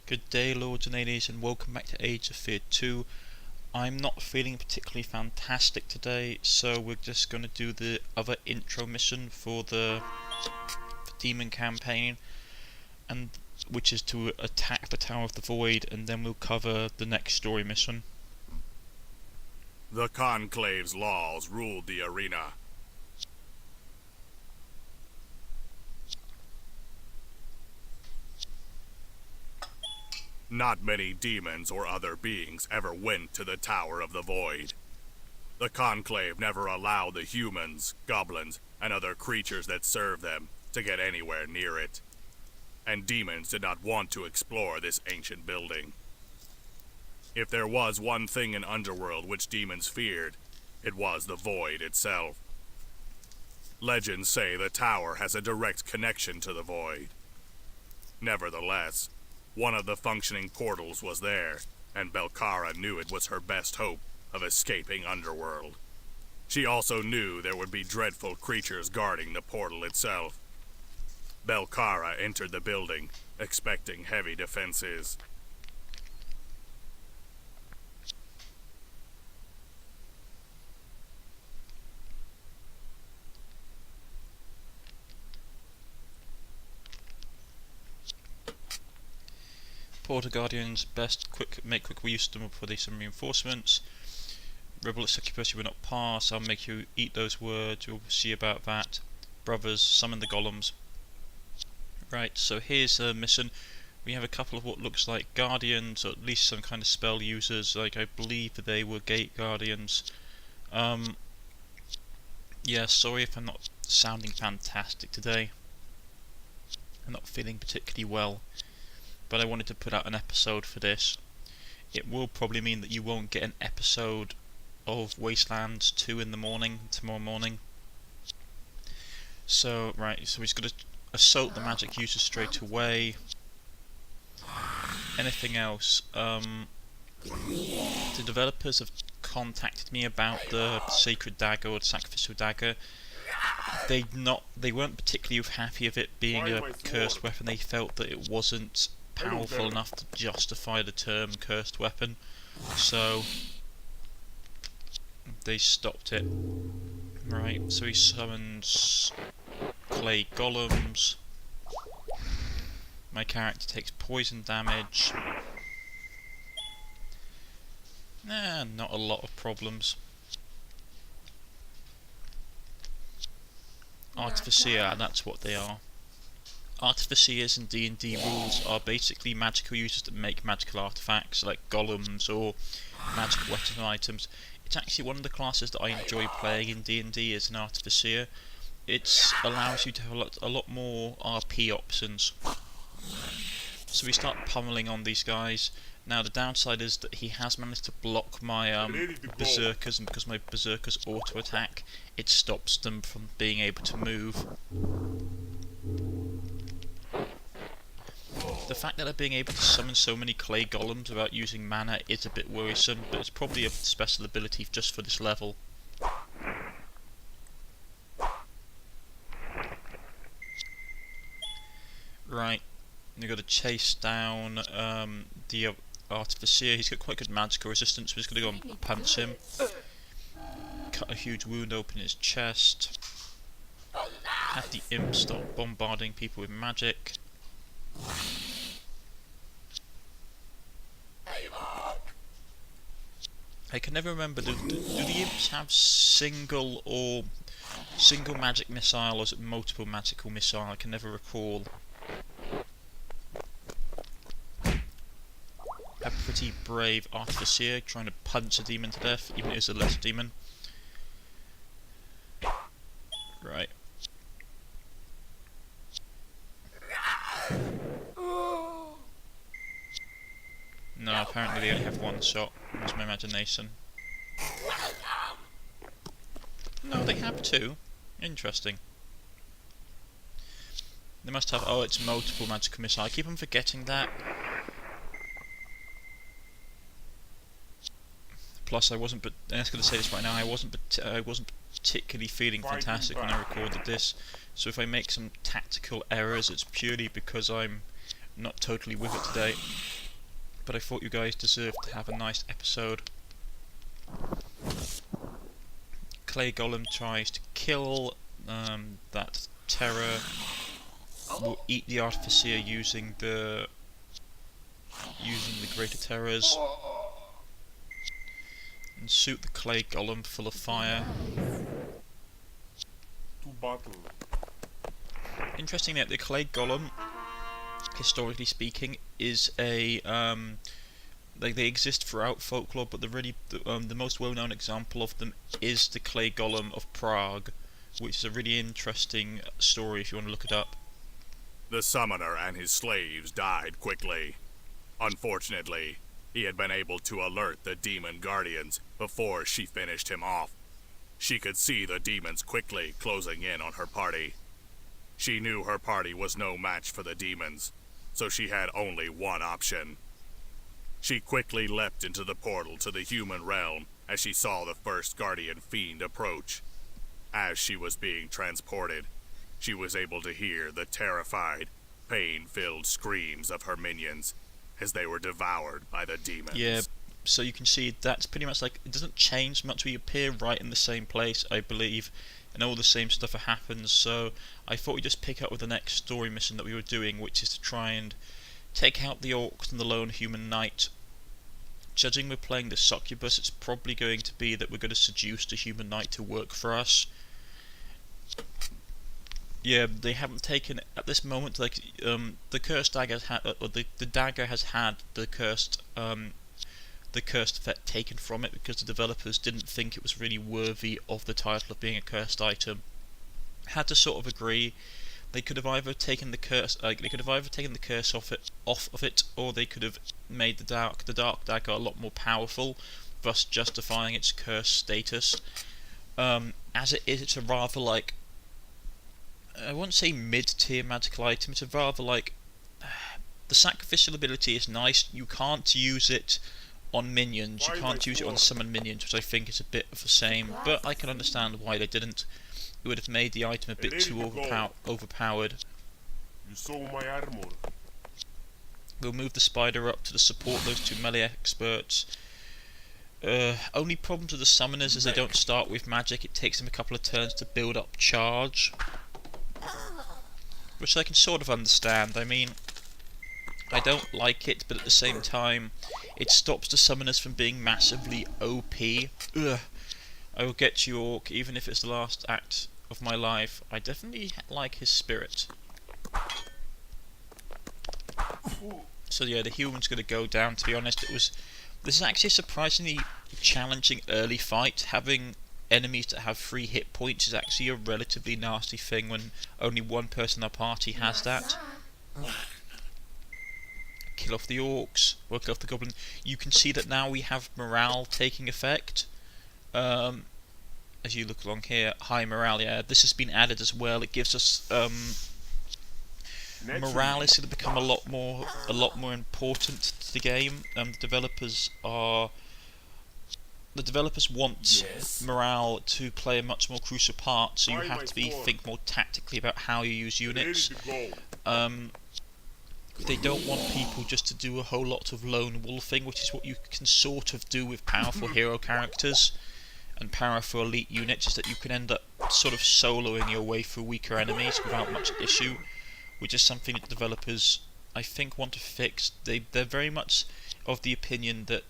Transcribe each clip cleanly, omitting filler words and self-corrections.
Good day, lords and ladies, and welcome back to Age of Fear 2. I'm not feeling particularly fantastic today, so we're just going to do the other intro mission for the demon campaign, and which is to attack the Tower of the Void, and then we'll cover the next story mission. The Conclave's laws ruled the arena. Not many demons or other beings ever went to the Tower of the Void. The Conclave never allowed the humans, goblins, and other creatures that serve them to get anywhere near it. And demons did not want to explore this ancient building. If there was one thing in Underworld which demons feared, it was the Void itself. Legends say the tower has a direct connection to the Void. Nevertheless, one of the functioning portals was there, and Belcara knew it was her best hope of escaping Underworld. She also knew there would be dreadful creatures guarding the portal itself. Belcara entered the building, expecting heavy defenses. Porter Guardians, make quick use of them before they send reinforcements. Rebel at succubuss, you will not pass. I'll make you eat those words. You'll see about that. Brothers, summon the golems. Right, so here's a mission. We have a couple of what looks like guardians, or at least some kind of spell users. Like I believe that they were gate guardians. Yeah, sorry if I'm not sounding fantastic today. I'm not feeling particularly well, but I wanted to put out an episode for this. It will probably mean that you won't get an episode of Wastelands 2 in the morning, tomorrow morning. So, right, so he's going to assault the magic users straight away. Anything else? The developers have contacted me about the Sacred Dagger or the Sacrificial Dagger. They weren't particularly happy of it being a cursed weapon. They felt that it wasn't powerful enough to justify the term cursed weapon, so they stopped it. Right, so he summons clay golems. My character takes poison damage. Not a lot of problems. Artificer, that's what they are. Artificers in D&D rules are basically magical users that make magical artifacts like golems or magical weapon items. It's actually one of the classes that I enjoy playing in D&D as an artificer. It allows you to have a lot more RP options. So we start pummeling on these guys. Now the downside is that he has managed to block my berserkers, and because my berserkers auto attack, it stops them from being able to move. The fact that they're being able to summon so many clay golems without using mana is a bit worrisome, but it's probably a special ability just for this level. Right, we've got to chase down the Artificer. He's got quite good magical resistance, so we're just going to go and punch him. Cut a huge wound open in his chest. Have the imp stop bombarding people with magic. I can never remember, do the imps have single magic missile, or is it multiple magical missile? I can never recall. A pretty brave artificer trying to punch a demon to death, even if it's a lesser demon. Right. No, apparently they only have one shot. That's my imagination. No, they have two. Interesting. They must have... Oh, it's multiple magical missile. I keep on forgetting that. Plus, I was going to say this right now. I wasn't particularly feeling fantastic when I recorded this. So if I make some tactical errors, it's purely because I'm not totally with it today. but I thought you guys deserved to have a nice episode. Clay Golem tries to kill that terror. Will eat the Artificer using the greater terrors, and shoot the Clay Golem full of fire. To battle. Interestingly, the Clay Golem, historically speaking, is a like they exist throughout folklore, but the most well-known example of them is the Clay Golem of Prague, which is a really interesting story if you want to look it up. The summoner and his slaves died quickly. Unfortunately, he had been able to alert the demon guardians before she finished him off. She could see the demons quickly closing in on her party. She knew her party was no match for the demons, so she had only one option. She quickly leapt into the portal to the human realm as she saw the first guardian fiend approach. As she was being transported, she was able to hear the terrified, pain-filled screams of her minions as they were devoured by the demons. Yeah, so you can see that's pretty much like, it doesn't change much. We appear right in the same place, I believe, and all the same stuff happens, so I thought we'd just pick up with the next story mission that we were doing, which is to try and take out the orcs and the lone human knight. Judging we're playing the succubuss, it's probably going to be that we're going to seduce the human knight to work for us. Yeah, they haven't taken at this moment, like the cursed dagger has had, or the dagger has had the cursed effect taken from it because the developers didn't think it was really worthy of the title of being a cursed item. Had to sort of agree. They could have either taken the curse, off of it, or they could have made the dark dagger a lot more powerful, thus justifying its cursed status. As it is, it's a rather like, I wouldn't say mid-tier magical item. It's a rather like, the sacrificial ability is nice. You can't use it on minions. You can't use it on summon minions, which I think is a bit of a shame. But I can understand why they didn't. It would have made the item a bit too overpowered. You saw my armor. We'll move the spider up to support those two melee experts. Only problems with the summoners is they don't start with magic. It takes them a couple of turns to build up charge, which I can sort of understand. I mean, I don't like it, but at the same time, it stops the summoners from being massively OP. Ugh. I will get you, Orc, even if it's the last act of my life. I definitely like his spirit. So yeah, the human's going to go down. To be honest, this is actually a surprisingly challenging early fight. Having enemies that have 3 hit points is actually a relatively nasty thing when only one person in our party has that. Kill off the orcs, or kill off the goblin. You can see that now we have morale taking effect. As you look along here, high morale, yeah, this has been added as well. It gives us morale is going to become a lot more important to the game. The developers want morale to play a much more crucial part, so you have to think more tactically about how you use units. They don't want people just to do a whole lot of lone wolfing, which is what you can sort of do with powerful hero characters and powerful elite units, is that you can end up sort of soloing your way through weaker enemies without much issue, which is something that developers, I think, want to fix. They're very much of the opinion that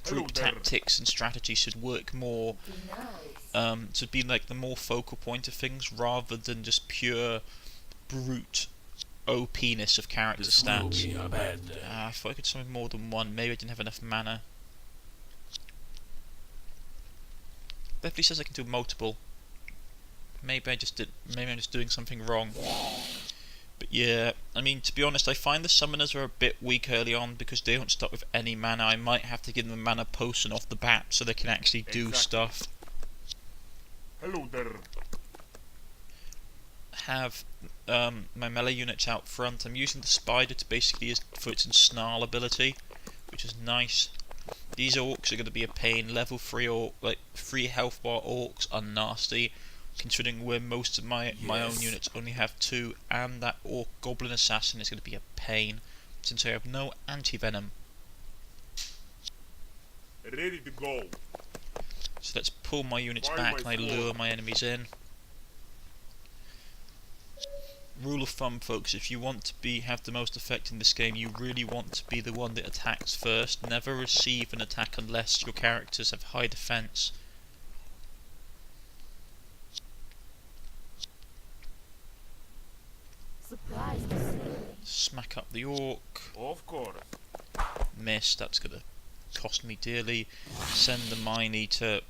group tactics and strategy should work more, to be like the more focal point of things, rather than just pure brute OP-ness of character stats. I thought I could summon more than one. Maybe I didn't have enough mana. Definitely says I can do multiple. Maybe I'm just doing something wrong. But yeah, I mean, to be honest, I find the summoners are a bit weak early on because they don't start with any mana. I might have to give them a mana potion off the bat so they can actually do stuff. Hello there. Have my melee units out front. I'm using the spider to basically for its snarl ability, which is nice. These orcs are going to be a pain. Level 3 orc, like 3 health bar orcs are nasty, considering where most of my own units only have 2, and that orc goblin assassin is going to be a pain. since I have no anti-venom. Ready to go. So let's pull my units Find back my and I sword. lure my enemies in. Rule of thumb, folks, if you want to have the most effect in this game, you really want to be the one that attacks first. Never receive an attack unless your characters have high defense. Smack up the orc. Of course. Miss, that's gonna cost me dearly. Send the mine eater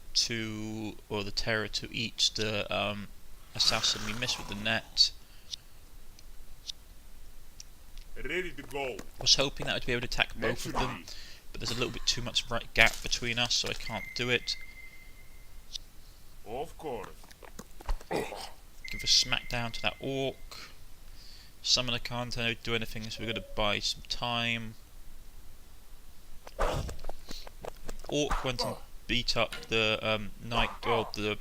or the terror to eat the assassin. We miss with the net. Ready to go. Was hoping that I'd be able to attack both of them, but there's a little bit too much gap between us, so I can't do it. Of course. Give a smack down to that orc. Summoner can't do anything, so we're going to buy some time. Orc went and beat up the knight, well, the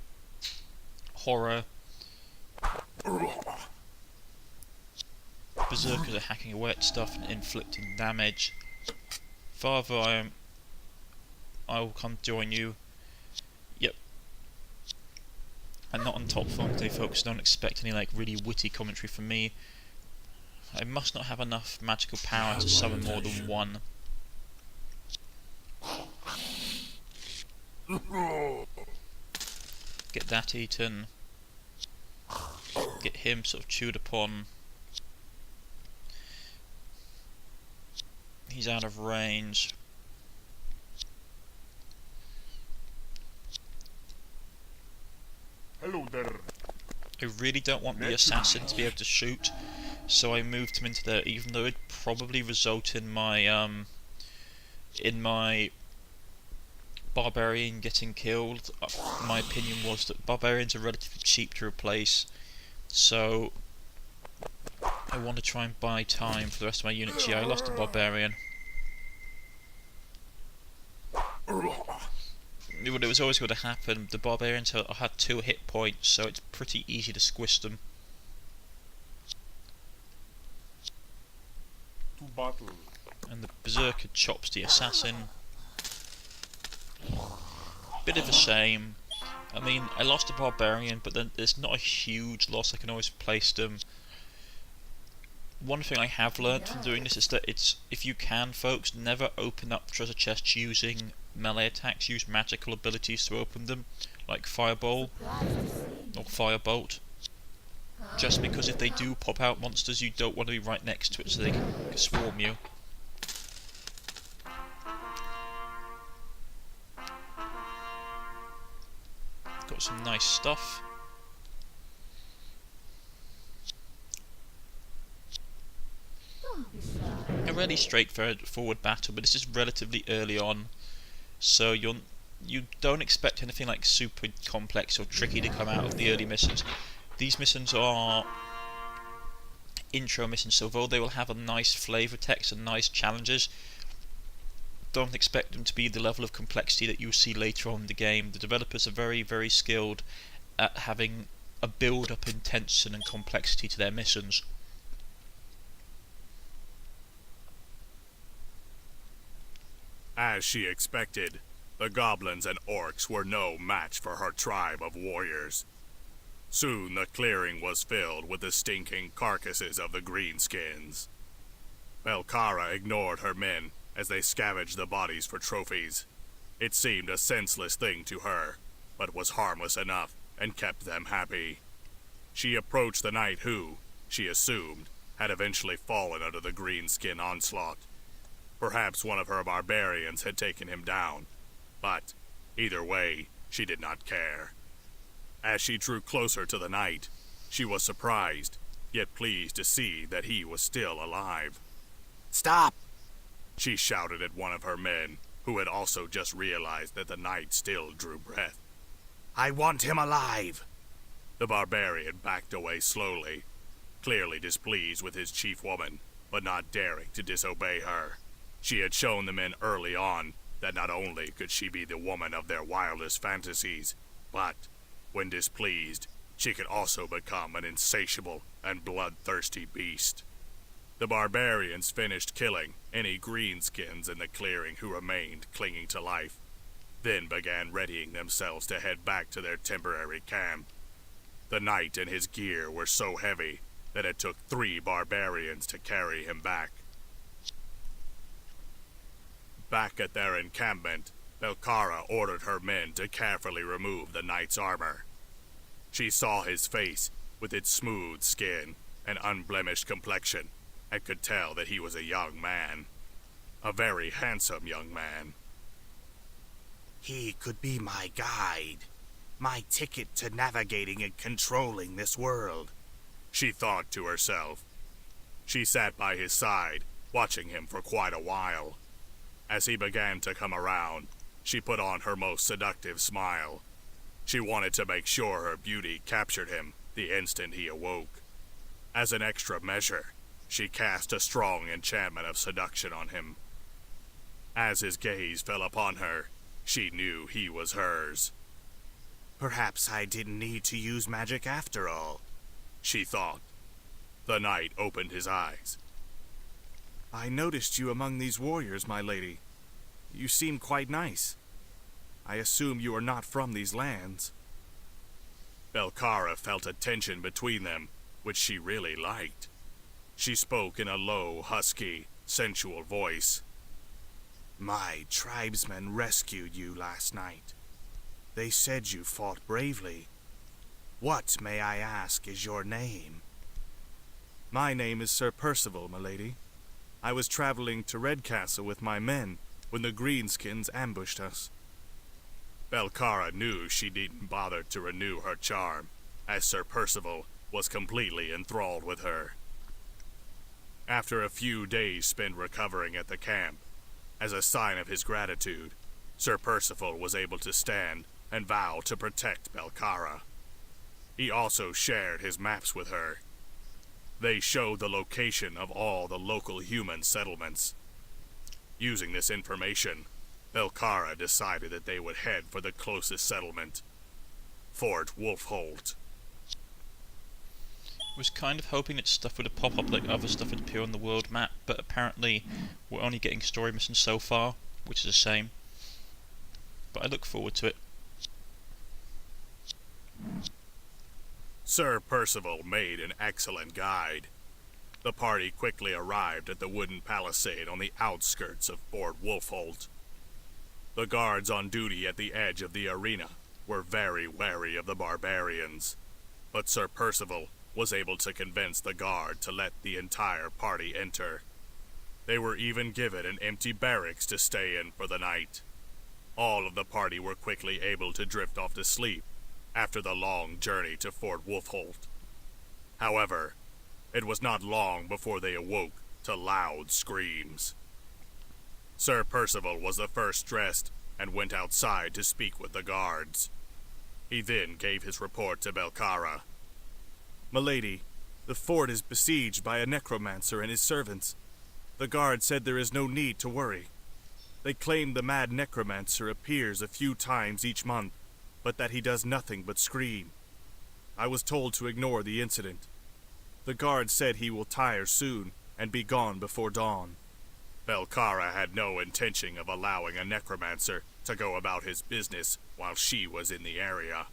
horror. Berserkers are hacking away at stuff and inflicting damage. Father, I will come join you. Yep. I'm not on top form today, folks. Don't expect any like really witty commentary from me. I must not have enough magical power to summon more than one. Get that eaten. Get him sort of chewed upon. He's out of range. Hello there. I really don't want the assassin to be able to shoot, so I moved him into there, even though it'd probably result in my barbarian getting killed. My opinion was that barbarians are relatively cheap to replace, so I want to try and buy time for the rest of my units. Yeah, I lost a barbarian. It was always going to happen. The barbarians had 2 hit points, so it's pretty easy to squish them. To battle. And the berserker chops the assassin. Bit of a shame. I mean, I lost a barbarian, but then it's not a huge loss. I can always place them. One thing I have learnt from doing this is that if you can, folks, never open up treasure chests using melee attacks. Use magical abilities to open them, like Fireball or Firebolt. Just because if they do pop out monsters, you don't want to be right next to it so they can swarm you. Got some nice stuff. A really straightforward battle, but this is relatively early on, so you don't expect anything like super complex or tricky to come out of the early missions. These missions are intro missions, so although they will have a nice flavour text and nice challenges, don't expect them to be the level of complexity that you'll see later on in the game. The developers are very, very skilled at having a build-up in tension and complexity to their missions. As she expected, the goblins and orcs were no match for her tribe of warriors. Soon the clearing was filled with the stinking carcasses of the greenskins. Belcara ignored her men as they scavenged the bodies for trophies. It seemed a senseless thing to her, but was harmless enough and kept them happy. She approached the knight who, she assumed, had eventually fallen under the greenskin onslaught. Perhaps one of her barbarians had taken him down, but either way, she did not care. As she drew closer to the knight, she was surprised, yet pleased to see that he was still alive. "Stop!" she shouted at one of her men, who had also just realized that the knight still drew breath. "I want him alive!" The barbarian backed away slowly, clearly displeased with his chief woman, but not daring to disobey her. She had shown the men early on that not only could she be the woman of their wildest fantasies, but, when displeased, she could also become an insatiable and bloodthirsty beast. The barbarians finished killing any greenskins in the clearing who remained clinging to life, then began readying themselves to head back to their temporary camp. The knight and his gear were so heavy that it took 3 barbarians to carry him back. Back at their encampment, Belcara ordered her men to carefully remove the knight's armor. She saw his face with its smooth skin and unblemished complexion, and could tell that he was a young man. A very handsome young man. He could be my guide, my ticket to navigating and controlling this world, she thought to herself. She sat by his side, watching him for quite a while. As he began to come around, she put on her most seductive smile. She wanted to make sure her beauty captured him the instant he awoke. As an extra measure, she cast a strong enchantment of seduction on him. As his gaze fell upon her, she knew he was hers. Perhaps I didn't need to use magic after all, she thought. The knight opened his eyes. I noticed you among these warriors, my lady. You seem quite nice. I assume you are not from these lands. Belcara felt a tension between them, which she really liked. She spoke in a low, husky, sensual voice. My tribesmen rescued you last night. They said you fought bravely. What, may I ask, is your name? My name is Sir Percival, my lady. I was traveling to Redcastle with my men when the greenskins ambushed us. Belcara knew she needn't bother to renew her charm, as Sir Percival was completely enthralled with her. After a few days spent recovering at the camp, as a sign of his gratitude, Sir Percival was able to stand and vow to protect Belcara. He also shared his maps with her. They showed the location of all the local human settlements. Using this information, Belcara decided that they would head for the closest settlement, Fort Wolfholt. Was kind of hoping that stuff would pop up like other stuff would appear on the world map, but apparently we're only getting story missions so far, which is a shame. But I look forward to it. Sir Percival made an excellent guide. The party quickly arrived at the wooden palisade on the outskirts of Fort Wolfholt. The guards on duty at the edge of the arena were very wary of the barbarians, but Sir Percival was able to convince the guard to let the entire party enter. They were even given an empty barracks to stay in for the night. All of the party were quickly able to drift off to sleep after the long journey to Fort Wolfholt. However, it was not long before they awoke to loud screams. Sir Percival was the first dressed and went outside to speak with the guards. He then gave his report to Belcara. Milady, the fort is besieged by a necromancer and his servants. The guard said there is no need to worry. They claim the mad necromancer appears a few times each month, but that he does nothing but scream. I was told to ignore the incident. The guard said he will tire soon and be gone before dawn. Belcara had no intention of allowing a necromancer to go about his business while she was in the area.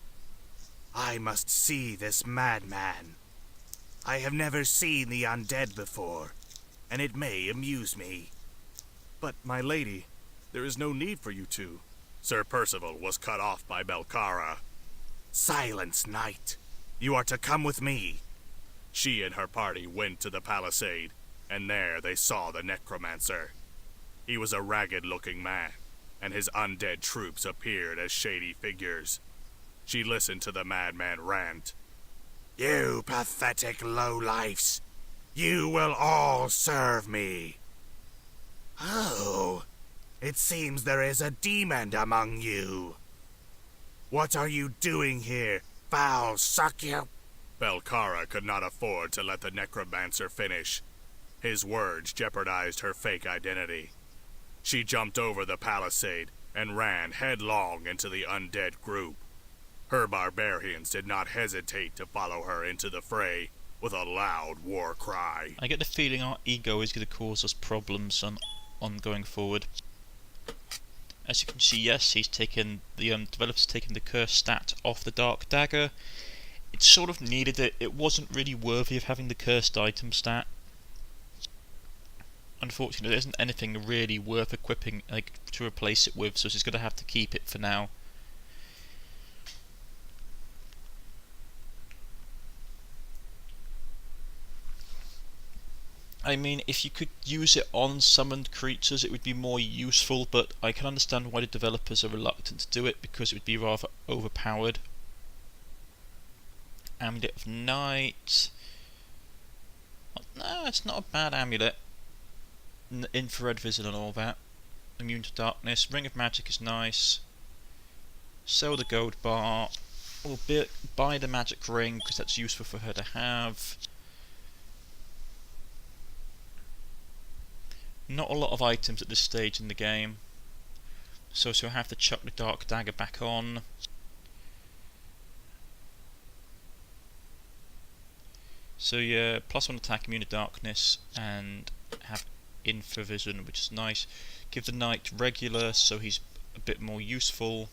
I must see this madman. I have never seen the undead before, and it may amuse me. But, my lady, there is no need for you to. Sir Percival was cut off by Belcara. Silence, knight. You are to come with me. She and her party went to the palisade, and there they saw the necromancer. He was a ragged-looking man, and his undead troops appeared as shady figures. She listened to the madman rant. You pathetic lowlifes! You will all serve me! Oh, it seems there is a demon among you. What are you doing here, foul succubuss? Belcara could not afford to let the necromancer finish. His words jeopardized her fake identity. She jumped over the palisade and ran headlong into the undead group. Her barbarians did not hesitate to follow her into the fray, with a loud war cry. I get the feeling our ego is going to cause us problems on going forward. As you can see, yes, he's taken the developer's taken the curse stat off the Dark Dagger. It sort of needed it. It wasn't really worthy of having the cursed item stat. Unfortunately, there isn't anything really worth equipping to replace it with, so she's going to have to keep it for now. I mean, if you could use it on summoned creatures, it would be more useful, but I can understand why the developers are reluctant to do it, because it would be rather overpowered. Amulet of Night. No, it's not a bad amulet. Infrared vision and all that. Immune to darkness. Ring of Magic is nice. Sell the gold bar. We'll buy the magic ring, because that's useful for her to have. Not a lot of items at this stage in the game, so she'll have to chuck the Dark Dagger back on. So yeah, +1 attack, immune to darkness, and have infravision, which is nice. Give the knight regular, so he's a bit more useful.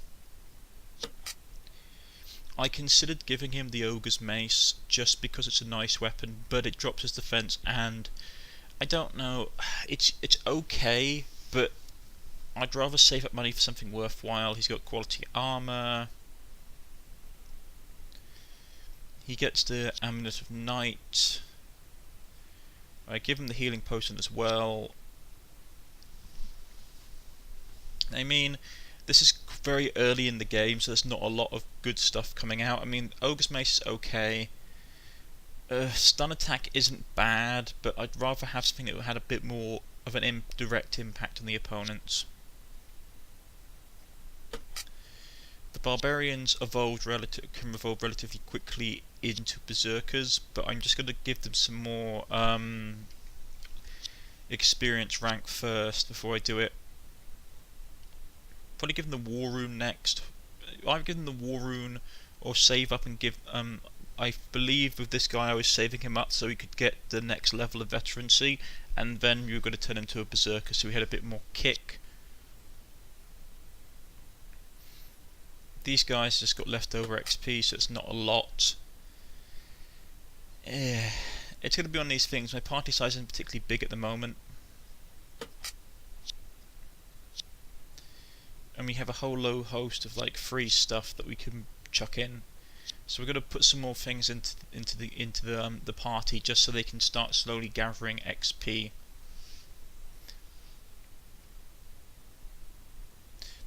I considered giving him the ogre's mace just because it's a nice weapon, but it drops his defense, and I don't know, it's okay, but I'd rather save up money for something worthwhile. He's got quality armor. He gets the Amulet of Night. I give him the healing potion as well. I mean, this is very early in the game, so there's not a lot of good stuff coming out. I mean, Ogre's Mace is okay. Stun attack isn't bad, but I'd rather have something that had a bit more of an indirect impact on the opponents. The barbarians can evolve relatively quickly into berserkers, but I'm just going to give them some more experience rank first before I do it. Probably give them the war rune next. Either give them the war rune or save up and give. I believe with this guy I was saving him up so he could get the next level of veterancy, and then we were going to turn him into a berserker, so we had a bit more kick. These guys just got leftover XP, so it's not a lot. It's going to be one of these things. My party size isn't particularly big at the moment, and we have a whole host of like free stuff that we can chuck in. So we're going to put some more things into the party just so they can start slowly gathering XP.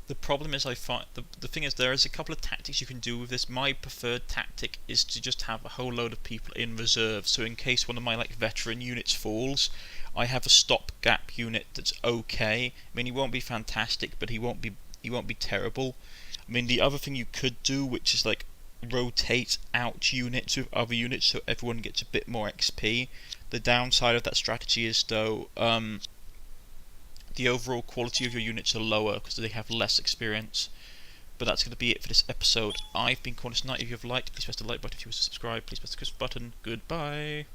The problem is, I find the thing is, there is a couple of tactics you can do with this. My preferred tactic is to just have a whole load of people in reserve, so in case one of my veteran units falls, I have a stopgap unit that's okay. I mean, he won't be fantastic, but he won't be terrible. I mean, the other thing you could do, which is rotate out units with other units so everyone gets a bit more XP. The downside of that strategy is, though, the overall quality of your units are lower because they have less experience. But that's going to be it for this episode. I've been Cornish-Knight. If you have liked, please press the like button. If you wish to subscribe, please press the button. Goodbye.